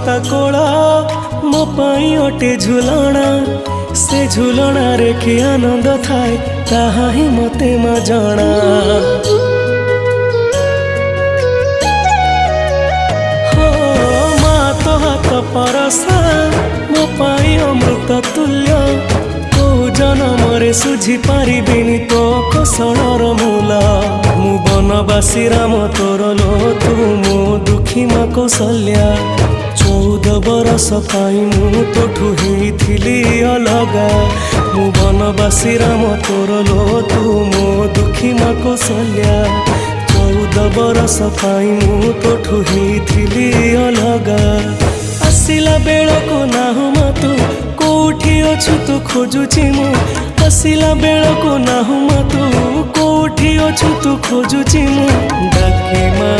छता कोला मो पाई अटे झुलना से झुलना रे कि आनंद थाए ताहा ही मते मा जाना। हो मा तो हाथ परसा मो पाई अमृत तुल्य तो जनमरे सुझी पारिबिनी तो कौशलर मूल। मु बनवासी राम तोर लो तू मो दुखी मा कौशल्या 14 बरस पाई मु तोठू हेइथिली अलगा। मु बनवासी राम तोर लो तू मो दुखी मा कौशल्या 14 बरस पाई मु तोठू हेइथिली अलगा। आसिला बेलको नाहु मा तू कोठी अछु तू खोजुची मु आसिला बेलको नाहु मा तू कोठी अछु तू खोजुची मु डाके मा